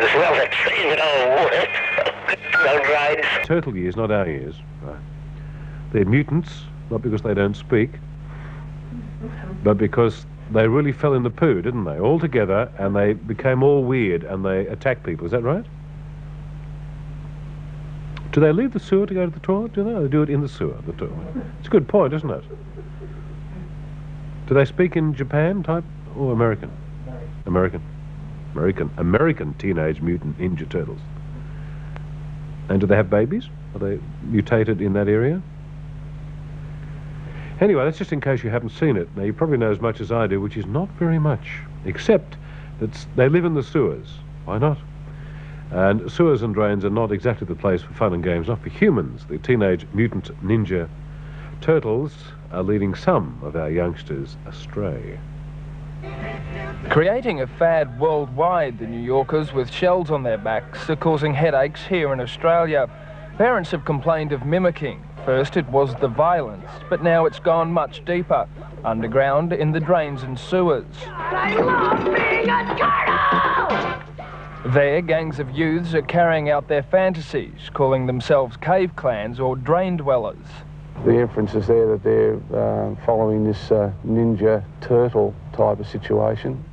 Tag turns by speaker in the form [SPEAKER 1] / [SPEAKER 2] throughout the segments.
[SPEAKER 1] There's no vaccine at all. No drains.
[SPEAKER 2] Turtle years, not our years. Right. They're mutants, not because they don't speak, but because they really fell in the poo, didn't they? All together, and they became all weird, and they attacked people. Is that right? Do they leave the sewer to go to the toilet? Do they? They do it in the sewer, the toilet. It's a good point, isn't it? Do they speak in Japan type or American? American Teenage Mutant Ninja Turtles. And do they have babies? Are they mutated in that area? Anyway, that's just in case you haven't seen it. Now, you probably know as much as I do, which is not very much, except that they live in the sewers. Why not? And sewers and drains are not exactly the place for fun and games, not for humans. The Teenage Mutant Ninja Turtles are leading some of our youngsters astray.
[SPEAKER 3] Creating a fad worldwide, the New Yorkers with shells on their backs are causing headaches here in Australia. Parents have complained of mimicking. First it was the violence, but now it's gone much deeper, underground in the drains and sewers.
[SPEAKER 4] I love being a turtle!
[SPEAKER 3] There, gangs of youths are carrying out their fantasies, calling themselves cave clans or drain dwellers.
[SPEAKER 5] The inference is there that they're following this ninja turtle type of situation.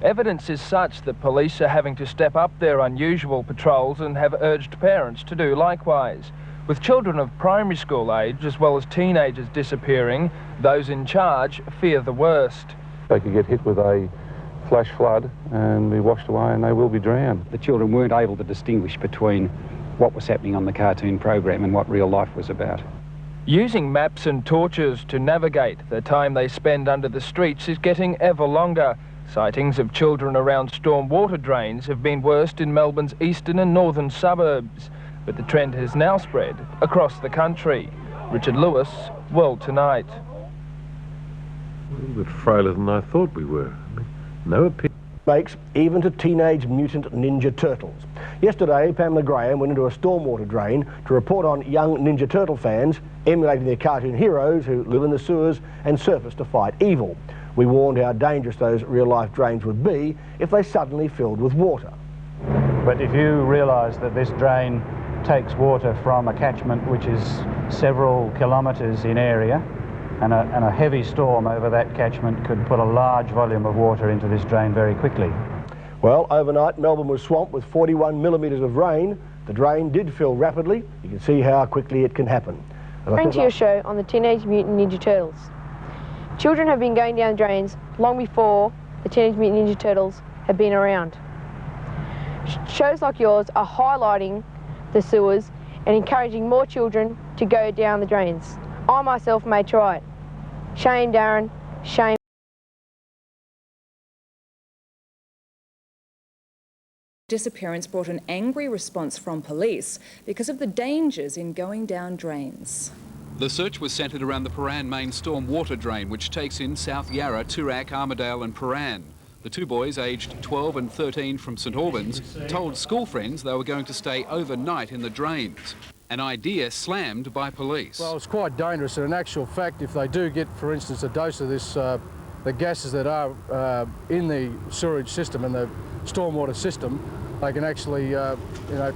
[SPEAKER 3] Evidence is such that police are having to step up their unusual patrols and have urged parents to do likewise. With children of primary school age as well as teenagers disappearing, those in charge fear the worst.
[SPEAKER 5] They could get hit with a flash flood and be washed away, and they will be drowned.
[SPEAKER 6] The children weren't able to distinguish between what was happening on the cartoon program and what real life was about.
[SPEAKER 3] Using maps and torches to navigate, the time they spend under the streets is getting ever longer. Sightings of children around storm water drains have been worst in Melbourne's eastern and northern suburbs, but the trend has now spread across the country. Richard Lewis, World Tonight.
[SPEAKER 2] A little bit frailer than I thought we were. No opinion.
[SPEAKER 7] Makes even to Teenage Mutant Ninja Turtles. Yesterday, Pamela Graham went into a stormwater drain to report on young Ninja Turtle fans emulating their cartoon heroes who live in the sewers and surface to fight evil. We warned how dangerous those real-life drains would be if they suddenly filled with water.
[SPEAKER 8] But if you realise that this drain takes water from a catchment which is several kilometres in area, and a heavy storm over that catchment could put a large volume of water into this drain very quickly.
[SPEAKER 7] Well, overnight Melbourne was swamped with 41 millimetres of rain. The drain did fill rapidly. You can see how quickly it can happen.
[SPEAKER 9] Bring to your show on the Teenage Mutant Ninja Turtles. Children have been going down drains long before the Teenage Mutant Ninja Turtles have been around. Shows like yours are highlighting the sewers and encouraging more children to go down the drains. I myself may try it. Shame, Darren. Shame.
[SPEAKER 10] Disappearance brought an angry response from police because of the dangers in going down drains.
[SPEAKER 11] The search was centred around the Paran main storm water drain, which takes in South Yarra, Toorak, Armidale and Paran. The two boys, aged 12 and 13 from St Albans, told school friends they were going to stay overnight in the drains. An idea slammed by police.
[SPEAKER 12] Well, it's quite dangerous, and in actual fact, if they do get, for instance, a dose of this, the gases that are in the sewerage system and the stormwater system, they can actually,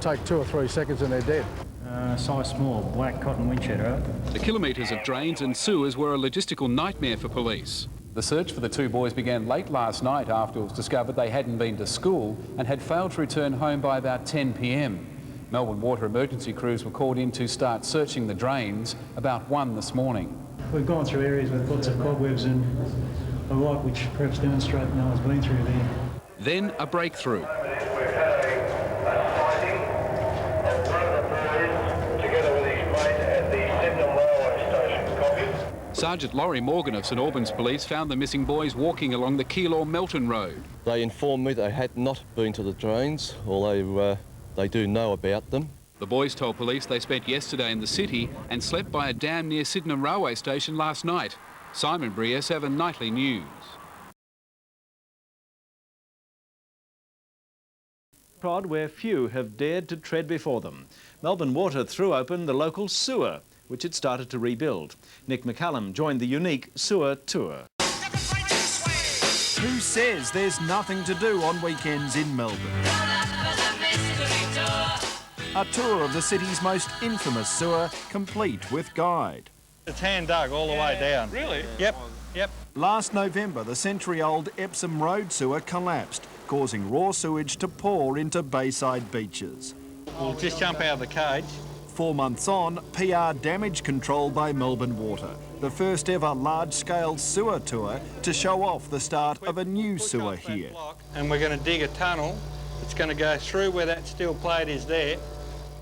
[SPEAKER 12] take 2 or 3 seconds and they're dead.
[SPEAKER 13] Size small, black cotton winch header.
[SPEAKER 11] The kilometres of drains and sewers were a logistical nightmare for police. The search for the two boys began late last night after it was discovered they hadn't been to school and had failed to return home by about 10 p.m. Melbourne Water emergency crews were called in to start searching the drains about 1 this morning.
[SPEAKER 13] We've gone through areas with lots of cobwebs and the like, which perhaps demonstrate no one's been through there.
[SPEAKER 11] Then a breakthrough. Sergeant Laurie Morgan of St Albans Police found the missing boys walking along the Keilor-Melton Road.
[SPEAKER 14] They informed me they had not been to the drains, although they do know about them.
[SPEAKER 11] The boys told police they spent yesterday in the city and slept by a dam near Sydenham railway station last night. Simon Breer, 7 Nightly News.
[SPEAKER 15] Prod where few have dared to tread before them. Melbourne Water threw open the local sewer, which it started to rebuild. Nick McCallum joined the unique sewer tour.
[SPEAKER 16] Who says there's nothing to do on weekends in Melbourne? A tour of the city's most infamous sewer, complete with guide.
[SPEAKER 17] It's hand dug all the way down.
[SPEAKER 15] Really?
[SPEAKER 17] Yep, yep.
[SPEAKER 16] Last November, the century-old Epsom Road sewer collapsed, causing raw sewage to pour into bayside beaches.
[SPEAKER 17] We'll just jump out of the cage.
[SPEAKER 16] 4 months on, PR damage control by Melbourne Water, the first ever large-scale sewer tour to show off the start of a new sewer here.
[SPEAKER 17] And we're going to dig a tunnel. It's going to go through where that steel plate is there,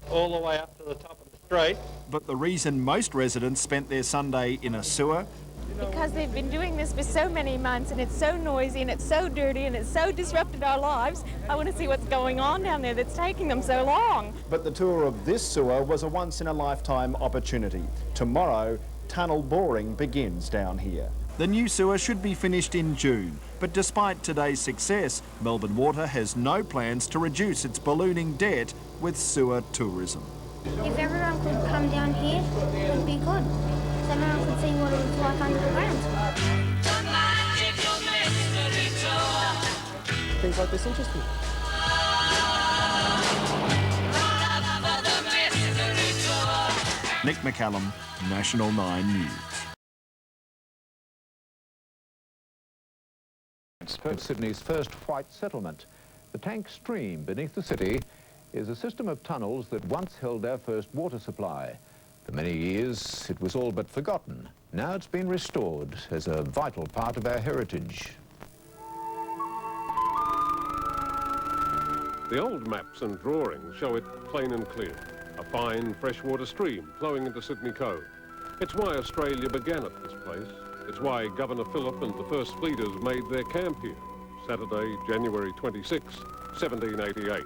[SPEAKER 17] all the way up to the top of the street.
[SPEAKER 16] But the reason most residents spent their Sunday in a sewer?
[SPEAKER 18] Because they've been doing this for so many months and it's so noisy and it's so dirty and it's so disrupted our lives. I want to see what's going on down there that's taking them so long.
[SPEAKER 19] But the tour of this sewer was a once-in-a-lifetime opportunity. Tomorrow, tunnel boring begins down here.
[SPEAKER 16] The new sewer should be finished in June, but despite today's success, Melbourne Water has no plans to reduce its ballooning debt with sewer tourism.
[SPEAKER 20] If everyone could come down here, it would be good. So everyone could see what it was like under the ground.
[SPEAKER 7] Things like this interest me.
[SPEAKER 16] Nick McCallum, National 9 News.
[SPEAKER 21] Sydney's first white settlement. The Tank Stream beneath the city is a system of tunnels that once held our first water supply. For many years, it was all but forgotten. Now it's been restored as a vital part of our heritage.
[SPEAKER 2] The old maps and drawings show it plain and clear. A fine freshwater stream flowing into Sydney Cove. It's why Australia began at this place. It's why Governor Phillip and the first fleeters made their camp here, Saturday, January 26, 1788.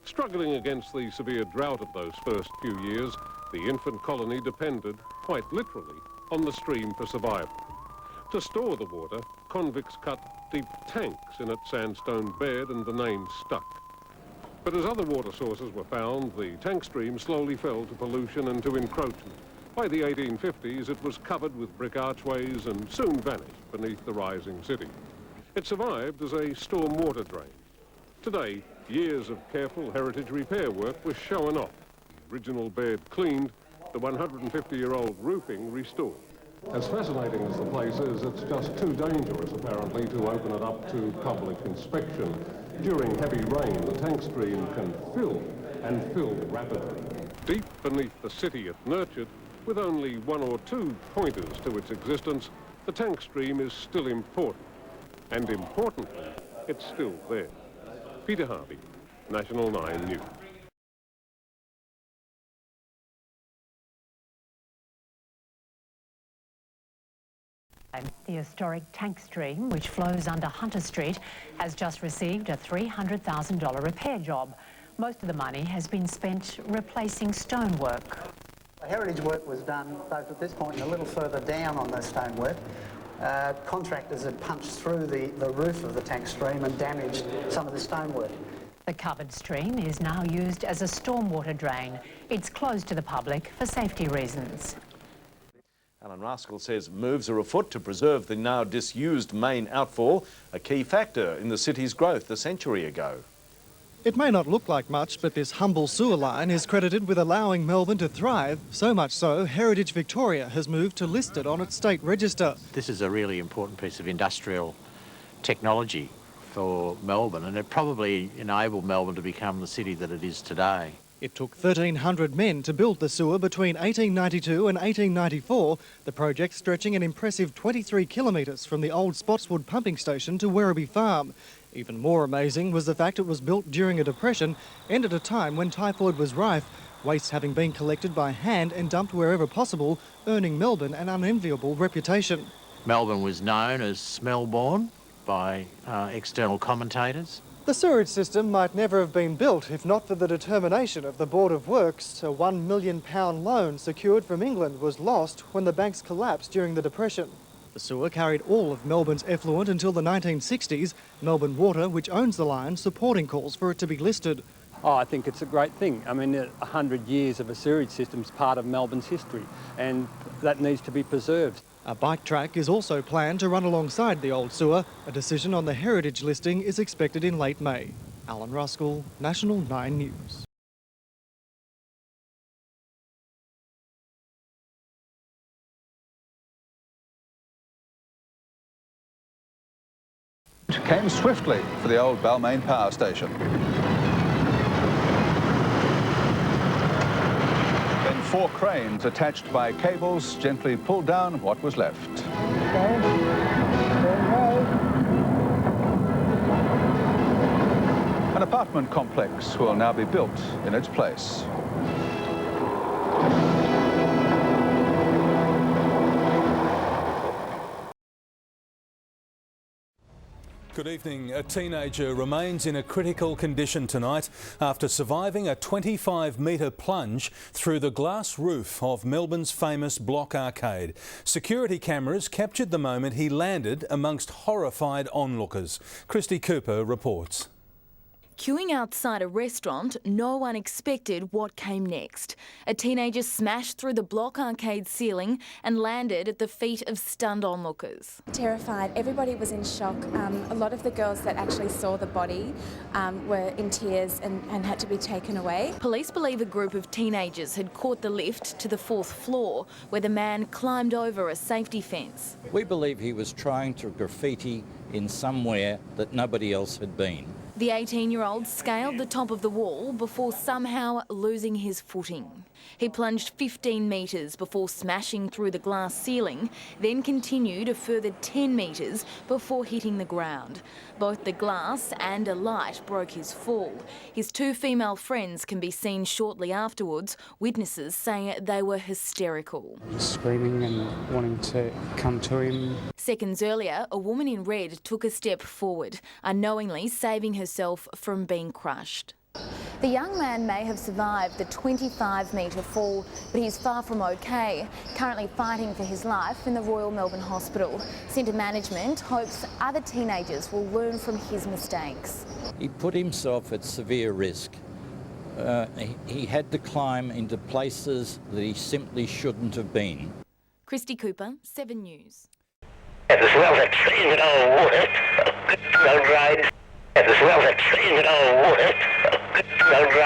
[SPEAKER 2] Struggling against the severe drought of those first few years, the infant colony depended, quite literally, on the stream for survival. To store the water, convicts cut deep tanks in its sandstone bed and the name stuck. But as other water sources were found, the tank stream slowly fell to pollution and to encroachment. By the 1850s, it was covered with brick archways and soon vanished beneath the rising city. It survived as a storm water drain. Today, years of careful heritage repair work was shown off. The original bed cleaned, the 150-year-old roofing restored. As fascinating as the place is, it's just too dangerous, apparently, to open it up to public inspection. During heavy rain, the tank stream can fill, and fill rapidly. Deep beneath the city it nurtured, with only 1 or 2 pointers to its existence, the tank stream is still important. And importantly, it's still there. Peter Harvey, National 9 News.
[SPEAKER 22] The historic tank stream, which flows under Hunter Street, has just received a $300,000 repair job. Most of the money has been spent replacing stonework.
[SPEAKER 23] Heritage work was done both at this point and a little further down on the stonework. Contractors had punched through the roof of the tank stream and damaged some of the stonework.
[SPEAKER 22] The covered stream is now used as a stormwater drain. It's closed to the public for safety reasons.
[SPEAKER 15] Alan Rascal says moves are afoot to preserve the now disused main outfall, a key factor in the city's growth a century ago.
[SPEAKER 24] It may not look like much, but this humble sewer line is credited with allowing Melbourne to thrive, so much so Heritage Victoria has moved to list it on its state register.
[SPEAKER 25] This is a really important piece of industrial technology for Melbourne, and it probably enabled Melbourne to become the city that it is today.
[SPEAKER 24] It took 1,300 men to build the sewer between 1892 and 1894, the project stretching an impressive 23 kilometres from the old Spotswood pumping station to Werribee Farm. Even more amazing was the fact it was built during a depression and at a time when typhoid was rife, waste having been collected by hand and dumped wherever possible, earning Melbourne an unenviable reputation.
[SPEAKER 25] Melbourne was known as Smellborne by external commentators.
[SPEAKER 24] The sewerage system might never have been built if not for the determination of the Board of Works. A £1 million loan secured from England was lost when the banks collapsed during the Depression. The sewer carried all of Melbourne's effluent until the 1960s, Melbourne Water, which owns the line, supporting calls for it to be listed.
[SPEAKER 26] Oh, I think it's a great thing. I mean, 100 years of a sewerage system is part of Melbourne's history, and that needs to be preserved.
[SPEAKER 24] A bike track is also planned to run alongside the old sewer. A decision on the heritage listing is expected in late May. Alan Ruskell, National 9 News.
[SPEAKER 1] Came swiftly for the old Balmain power station. Then 4 cranes attached by cables gently pulled down what was left. An apartment complex will now be built in its place.
[SPEAKER 3] Good evening. A teenager remains in a critical condition tonight after surviving a 25-metre plunge through the glass roof of Melbourne's famous Block Arcade. Security cameras captured the moment he landed amongst horrified onlookers. Christy Cooper reports.
[SPEAKER 4] Queuing outside a restaurant, no one expected what came next. A teenager smashed through the Block Arcade ceiling and landed at the feet of stunned onlookers.
[SPEAKER 5] Terrified, everybody was in shock. A lot of the girls that actually saw the body were in tears and had to be taken away.
[SPEAKER 4] Police believe a group of teenagers had caught the lift to the 4th floor, where the man climbed over a safety fence.
[SPEAKER 6] We believe he was trying to graffiti in somewhere that nobody else had been.
[SPEAKER 4] The 18-year-old scaled the top of the wall before somehow losing his footing. He plunged 15 metres before smashing through the glass ceiling, then continued a further 10 metres before hitting the ground. Both the glass and a light broke his fall. His 2 female friends can be seen shortly afterwards, witnesses saying they were hysterical.
[SPEAKER 8] Screaming and wanting to come to him.
[SPEAKER 4] Seconds earlier, a woman in red took a step forward, unknowingly saving herself from being crushed. The young man may have survived the 25-metre fall, but he's far from okay, currently fighting for his life in the Royal Melbourne Hospital. Centre management hopes other teenagers will learn from his mistakes.
[SPEAKER 6] He put himself at severe risk. He had to climb into places that he simply shouldn't have been.
[SPEAKER 4] Christy Cooper, 7 News.
[SPEAKER 27] The smells of trees and old water, no drains. The smells of trees and old water, no drains.